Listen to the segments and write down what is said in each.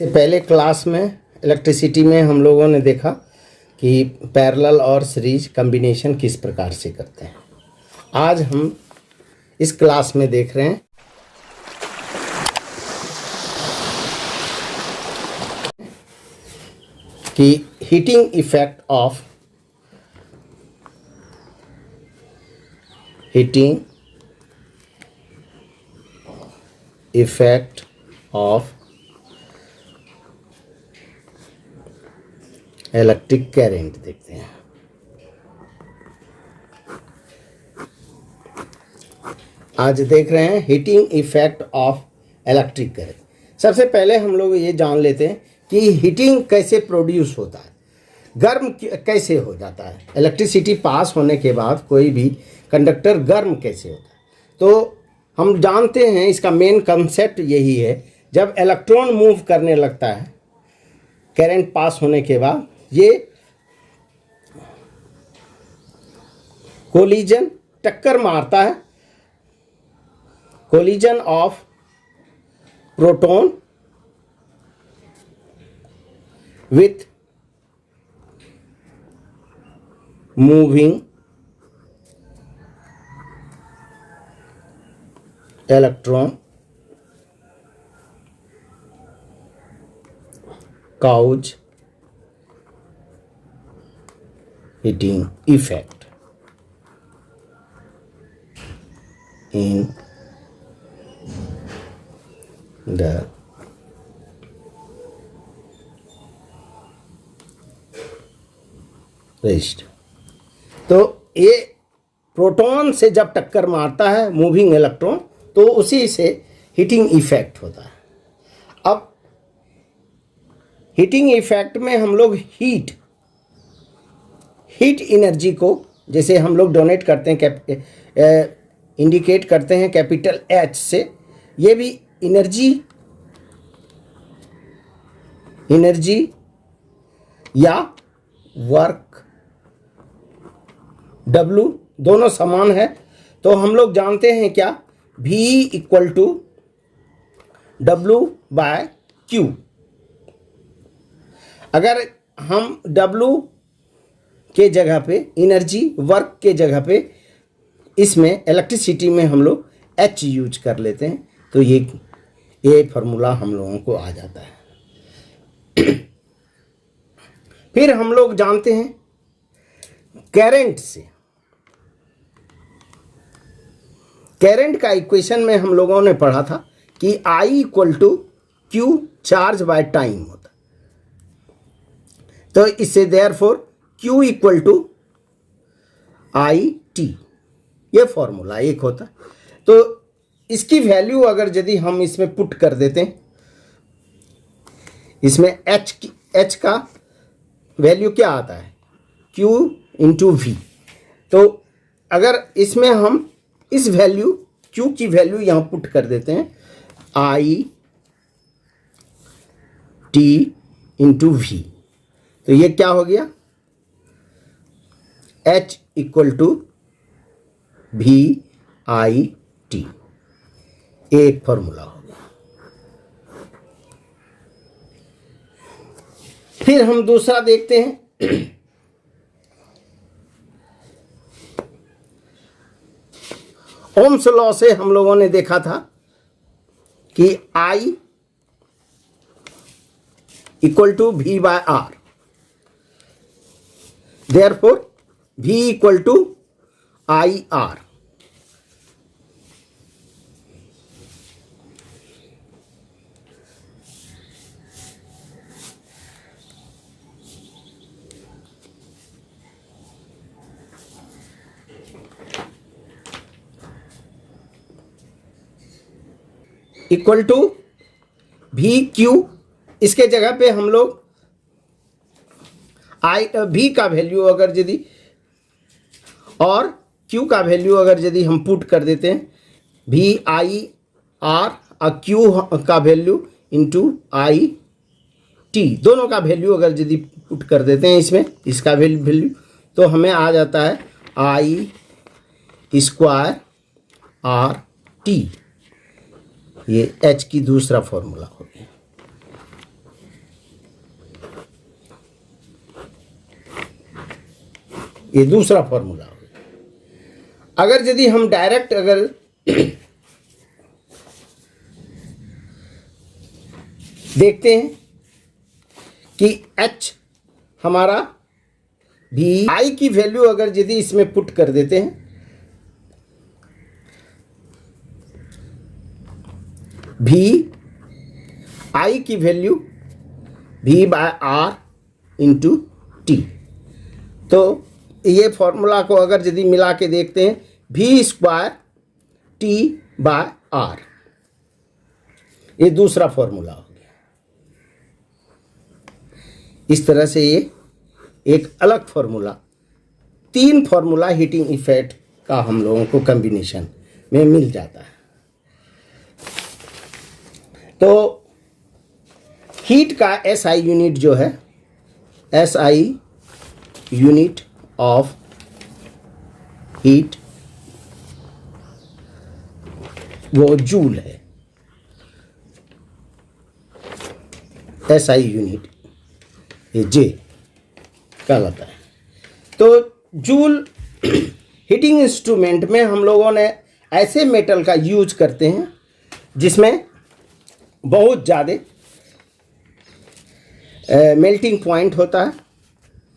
से पहले क्लास में इलेक्ट्रिसिटी में हम लोगों ने देखा कि पैरेलल और सीरीज कॉम्बिनेशन किस प्रकार से करते हैं। आज हम इस क्लास में देख रहे हैं कि heating effect of electric current देखते हैं। आज देख रहे हैं heating effect of electric current. सबसे पहले हम लोग ये जान लेते हैं कि हीटिंग कैसे प्रोड्यूस होता है, गर्म कैसे हो जाता है। इलेक्ट्रिसिटी पास होने के बाद कोई भी कंडक्टर गर्म कैसे होता है, तो हम जानते हैं इसका मेन कंसेप्ट यही है। जब इलेक्ट्रॉन मूव करने लगता है करंट पास होने के बाद, ये कोलिजन टक्कर मारता है, collision of proton with moving electron cause heating effect in the resistor। तो ये प्रोटॉन से जब टक्कर मारता है मूविंग इलेक्ट्रॉन, तो उसी से हीटिंग इफेक्ट होता है। अब हीटिंग इफेक्ट में हम लोग हीट एनर्जी को, जैसे हम लोग डोनेट करते हैं, इंडिकेट करते हैं कैपिटल एच से, ये भी एनर्जी या वर्क W दोनों समान है। तो हम लोग जानते हैं क्या, V इक्वल टू W/Q। अगर हम W के जगह पे एनर्जी, वर्क के जगह पे, इसमें इलेक्ट्रिसिटी में हम लोग H यूज कर लेते हैं, तो ये फार्मूला हम लोगों को आ जाता है। फिर हम लोग जानते हैं करंट से, करंट का इक्वेशन में हम लोगों ने पढ़ा था कि I equal to Q charge by time होता है। तो इससे therefore Q equal to IT, ये फॉर्मूला एक होता है। तो इसकी वैल्यू अगर यदि हम इसमें पुट कर देते हैं, इसमें H का वैल्यू क्या आता है, Q इंटू V। तो अगर इसमें हम इस वैल्यू Q की वैल्यू यहाँ पुट कर देते हैं, IT इंटू V, तो ये क्या हो गया, H इक्वल टू VIT, एक फॉर्मूला हो गया। फिर हम दूसरा देखते हैं, ओम्स लॉ से हम लोगों ने देखा था कि I equal to V/R, therefore V इक्वल टू IR। इक्वल टू VQ, इसके जगह पे हम लोग V का वैल्यू अगर यदि और Q का वैल्यू अगर यदि हम पुट कर देते हैं, VIR और Q का वैल्यू इंटू IT, दोनों का वैल्यू अगर यदि पुट कर देते हैं इसमें, इसका वैल्यू, तो हमें आ जाता है I² RT। ये H की दूसरा फॉर्मूला हो गया। ये दूसरा फॉर्मूला हो गया। अगर यदि हम डायरेक्ट अगर देखते हैं कि H हमारा भी I की वैल्यू अगर यदि इसमें पुट कर देते हैं, भी I की value V by R into T, तो ये फॉर्मूला को अगर यदि मिला के देखते हैं, V square T by R, ये दूसरा फॉर्मूला हो गया। इस तरह से ये एक अलग फॉर्मूला, 3 फॉर्मूला हीटिंग इफेक्ट का हम लोगों को कॉम्बिनेशन में मिल जाता है। तो हीट का SI यूनिट जो है, SI यूनिट ऑफ हीट वो जूल है। SI यूनिट ये J कहलाता है। तो जूल हीटिंग इंस्ट्रूमेंट में हम लोगों ने ऐसे मेटल का यूज करते हैं जिसमें बहुत ज़्यादा मेल्टिंग पॉइंट होता है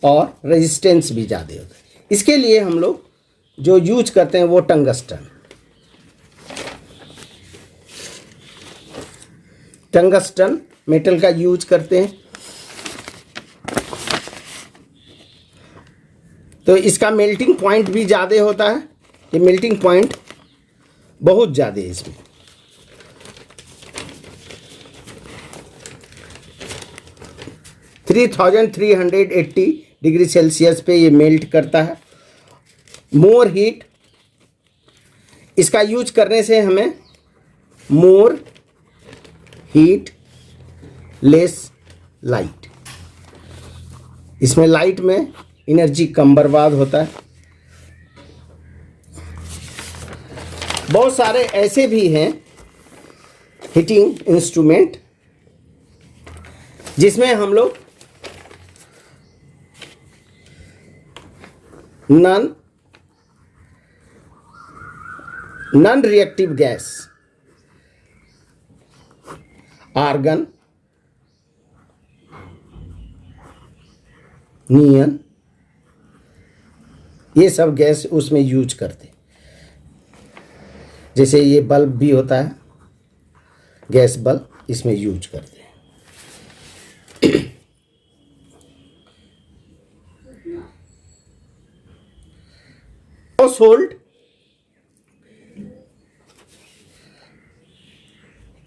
और रेजिस्टेंस भी ज़्यादा होता है। इसके लिए हम लोग जो यूज करते हैं वो टंगस्टन मेटल का यूज करते हैं। तो इसका मेल्टिंग पॉइंट भी ज़्यादा होता है, ये मेल्टिंग पॉइंट बहुत ज़्यादा है इसमें। थ्री 380 डिग्री सेल्सियस पे ये मेल्ट करता है। मोर हीट, इसका यूज करने से हमें मोर हीट लेस लाइट, इसमें लाइट में एनर्जी कम बर्बाद होता है। बहुत सारे ऐसे भी हैं हीटिंग इंस्ट्रूमेंट जिसमें हम लोग नॉन रिएक्टिव गैस, आर्गन, नियन, ये सब गैस उसमें यूज करते। जैसे ये बल्ब भी होता है, गैस बल्ब, इसमें यूज करते हैं। Household,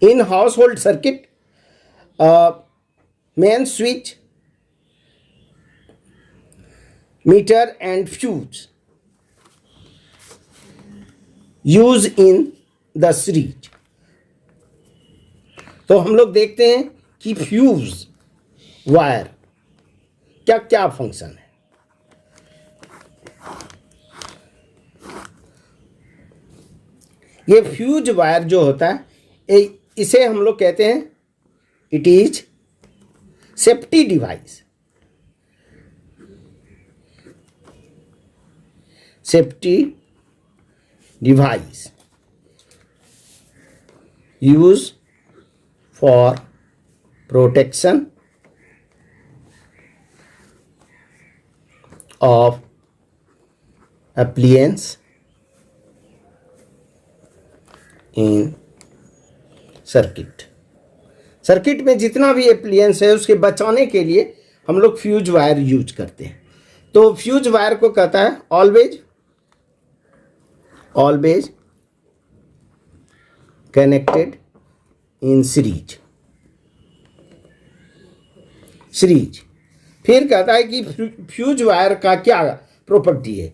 in household circuit, main switch, meter and fuse use in the series। तो हम लोग देखते हैं कि फ्यूज वायर क्या क्या फंक्शन है। ये फ्यूज वायर जो होता है, इसे हम लोग कहते हैं it is safety device. Safety device use for protection of appliance in circuit. Circuit में जितना भी एप्लियंस है उसके बचाने के लिए हम लोग फ्यूज वायर यूज करते हैं। तो फ्यूज वायर को कहता है ऑलवेज कनेक्टेड इन सीरीज। फिर कहता है कि फ्यूज वायर का क्या प्रॉपर्टी है,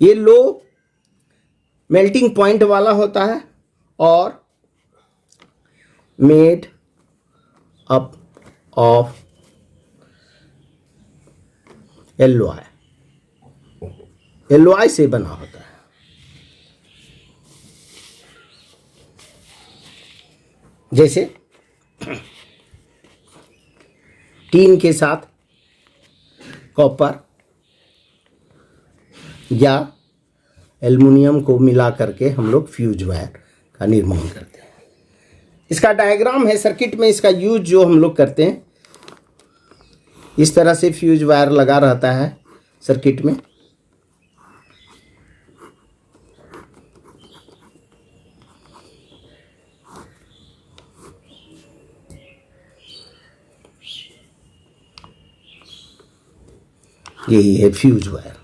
ये लो मेल्टिंग पॉइंट वाला होता है और मेड अप ऑफ एलओआई से बना होता है। जैसे टीन के साथ कॉपर या एल्युमिनियम को मिला करके हम लोग फ्यूज वायर का निर्माण करते हैं। इसका डायग्राम है सर्किट में, इसका यूज जो हम लोग करते हैं, इस तरह से फ्यूज वायर लगा रहता है सर्किट में। यही है फ्यूज वायर।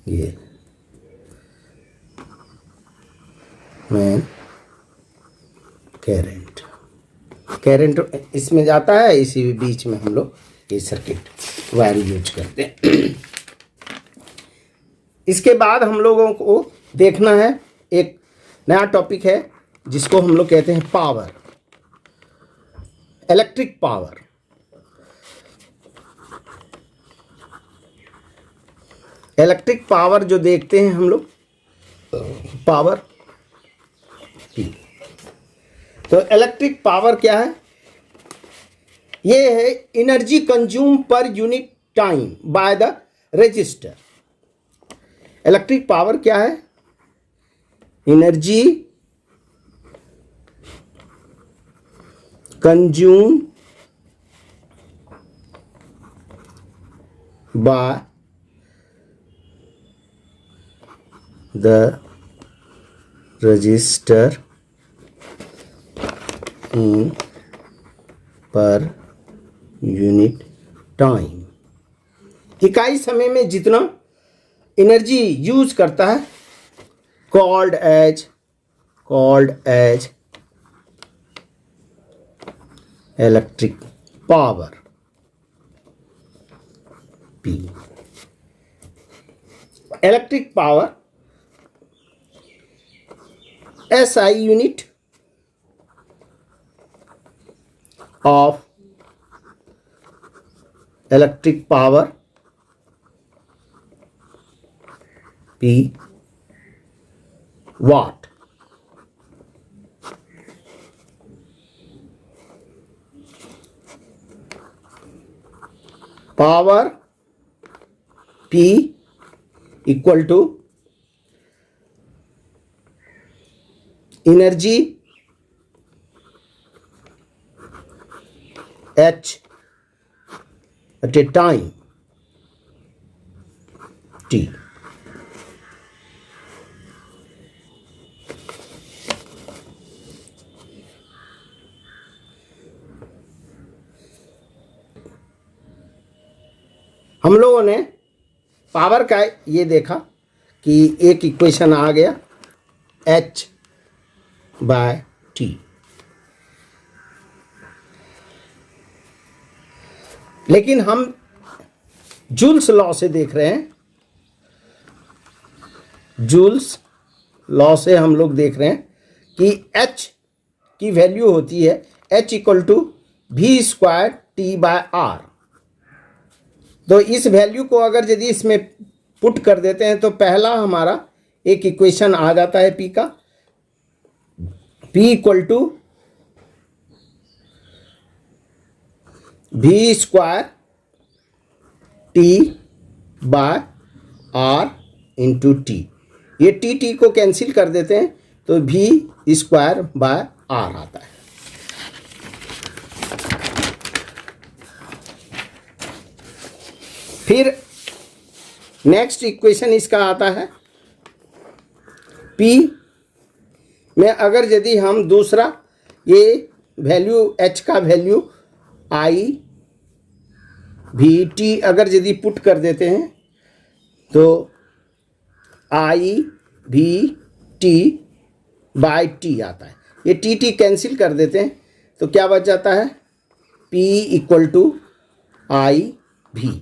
ये मेन करंट इसमें जाता है, इसी बीच में हम लोग ये सर्किट वायर यूज करते हैं। इसके बाद हम लोगों को देखना है एक नया टॉपिक है जिसको हम लोग कहते हैं power, electric power. Electric power जो देखते हैं हम लोग, पावर P। तो इलेक्ट्रिक पावर क्या है? ये है energy consume per unit time by the resistor. Electric power क्या है? Energy consume by the resistor in per unit time। इकाई समय में जितना एनर्जी यूज करता है, called as electric power P। Electric power SI unit of electric power P watt। Power P equal to energy H at a time T। हम लोगों ने power का ये देखा कि एक इक्वेशन आ गया H बाय T। लेकिन हम जूल्स लॉ से देख रहे हैं, जूल्स लॉ से हम लोग देख रहे हैं कि H की वैल्यू होती है H equal to V² T by R। तो इस वैल्यू को अगर यदि इसमें पुट कर देते हैं तो पहला हमारा एक इक्वेशन आ जाता है P का, P equal to V² T by R into T। ये T को कैंसिल कर देते हैं तो V² बाय R आता है। फिर नेक्स्ट इक्वेशन इसका आता है P में अगर यदि हम दूसरा ये वैल्यू H का वैल्यू I V T अगर यदि पुट कर देते हैं तो I V T by T आता है। ये T कैंसिल कर देते हैं तो क्या बच जाता है? P equal to I V।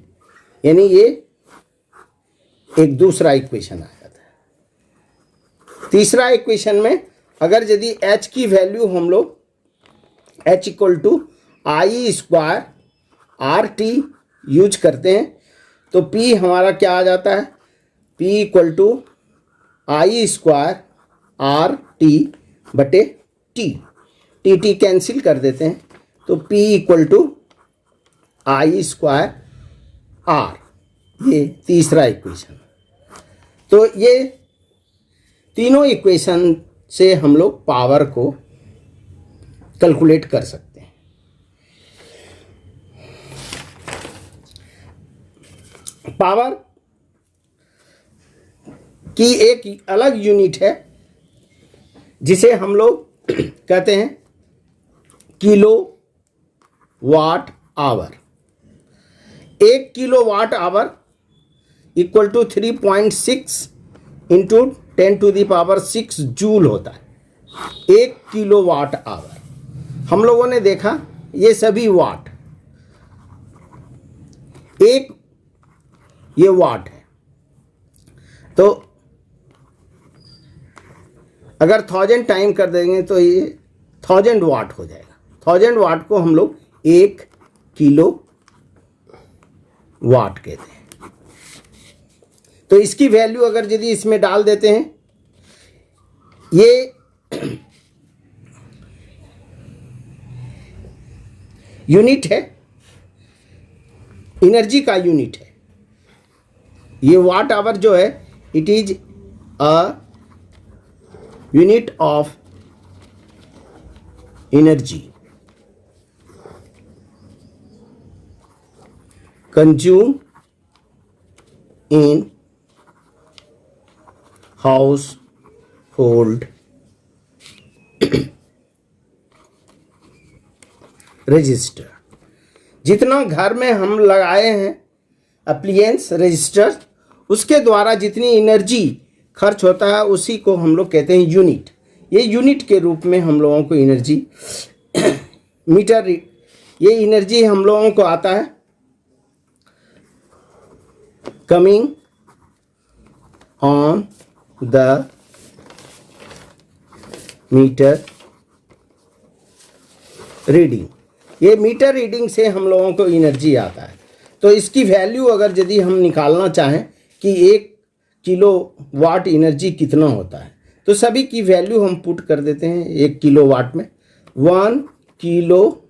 यानी ये एक दूसरा इक्वेशन आ जाता है। तीसरा इक्वेशन में अगर यदि H की वैल्यू हम लोग H equal to I² RT use करते हैं तो P हमारा क्या आ जाता है? P equal to I² RT बटे T। टी टी कैंसिल कर देते हैं, तो P equal to I square R, ये तीसरा इक्वेशन। तो ये तीनों इक्वेशन से हम लोग पावर को कैलकुलेट कर सकते हैं। पावर की एक अलग यूनिट है जिसे हम लोग कहते हैं kilowatt hour. 1 kilowatt hour equal to 3.6 into 10⁻6 joule होता है। 1 किलो वाट आवर, हम लोगों ने देखा ये सभी वाट, एक ये वाट है। तो अगर 1000 टाइम कर देंगे तो ये 1000 वाट हो जाएगा। 1000 वाट को हम लोग 1 किलो वाट कहते हैं। तो इसकी वैल्यू अगर यदि इसमें डाल देते हैं, ये यूनिट है, एनर्जी का यूनिट है। ये वाट आवर जो है it is a unit of energy consume in house hold register. जितना घर में हम लगाए हैं अप्लायंस रजिस्टर, उसके द्वारा जितनी एनर्जी खर्च होता है उसी को हम लोग कहते हैं यूनिट। ये यूनिट के रूप में हम लोगों को एनर्जी मीटर, ये एनर्जी हम लोगों को आता है coming on the meter reading. ये मीटर रीडिंग से हम लोगों को एनर्जी आता है। तो इसकी वैल्यू अगर यदि हम निकालना चाहें कि 1 किलो वाट एनर्जी कितना होता है, तो सभी की वैल्यू हम पुट कर देते हैं 1 किलो वाट में। 1 किलो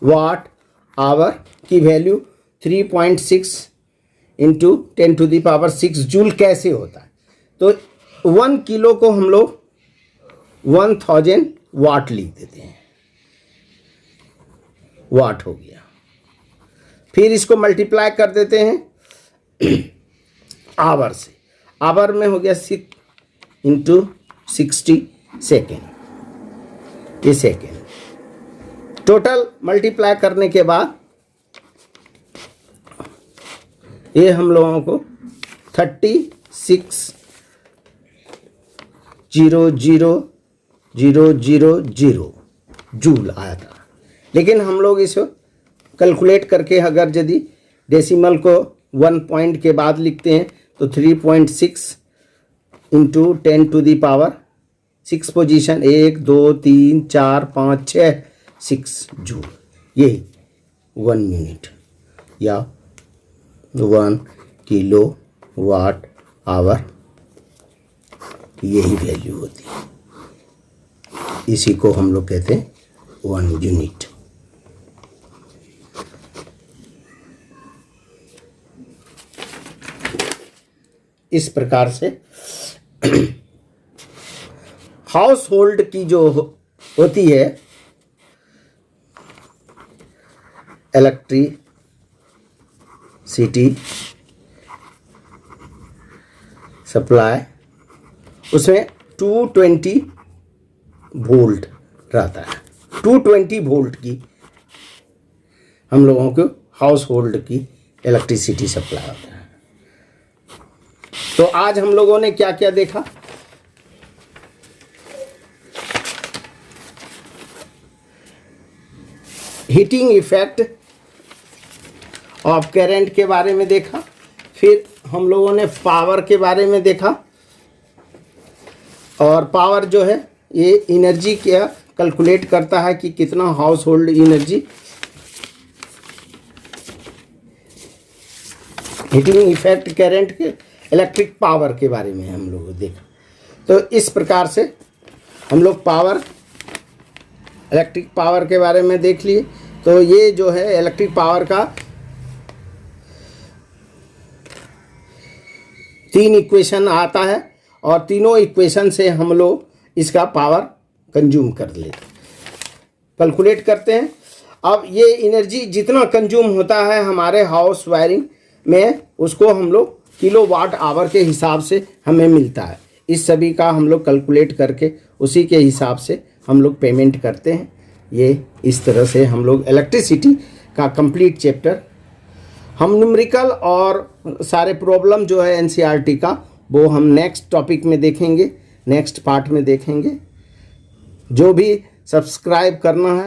वाट आवर की वैल्यू 3.6 इंटू 10⁻6 जूल कैसे होता है। तो 1 किलो को हम लोग 1000 वाट लिख देते हैं, वाट हो गया। फिर इसको मल्टीप्लाई कर देते हैं आवर से, आवर में हो गया 6 इंटू 60 सेकेंड, ये सेकेंड। टोटल मल्टीप्लाई करने के बाद ये हम लोगों को 36,000,000 जूल आया था। लेकिन हम लोग इसको कैलकुलेट करके अगर यदि डेसिमल को 1 पॉइंट के बाद लिखते हैं तो 3.6 इंटू 10⁻6 पोजीशन 1 2 3 4 5 6 6 जूल, यही 1 यूनिट या 1 किलो वाट आवर, यही वैल्यू होती है। इसी को हम लोग कहते हैं 1 यूनिट। इस प्रकार से हाउस होल्ड की जो होती है इलेक्ट्रिसिटी सप्लाई, उसमें 220 वोल्ट रहता है। 220 वोल्ट की हम लोगों को हाउस होल्ड की इलेक्ट्रिसिटी सप्लाई होता है। तो आज हम लोगों ने क्या क्या देखा? हीटिंग इफेक्ट ऑफ करंट के बारे में देखा, फिर हम लोगों ने पावर के बारे में देखा, और पावर जो है ये एनर्जी क्या कैलकुलेट करता है कि कितना house hold energy. Heating effect current के इलेक्ट्रिक पावर के बारे में हम लोग देखा। तो इस प्रकार से हम लोग पावर इलेक्ट्रिक पावर के बारे में देख लिए। तो ये जो है इलेक्ट्रिक पावर का 3 इक्वेशन आता है और तीनों इक्वेशन से हम लोग इसका पावर कंज्यूम कर लेते, कैलकुलेट करते हैं। अब ये एनर्जी जितना कंज्यूम होता है हमारे हाउस वायरिंग में, उसको हम लोग किलोवाट आवर के हिसाब से हमें मिलता है। इस सभी का हम लोग कैलकुलेट करके उसी के हिसाब से हम लोग पेमेंट करते हैं। ये इस तरह से हम लोग इलेक्ट्रिसिटी का कंप्लीट चैप्टर, हम न्यूमेरिकल और सारे प्रॉब्लम जो है एनसीईआरटी का, वो हम नेक्स्ट टॉपिक में देखेंगे, नेक्स्ट पार्ट में देखेंगे। जो भी सब्सक्राइब करना है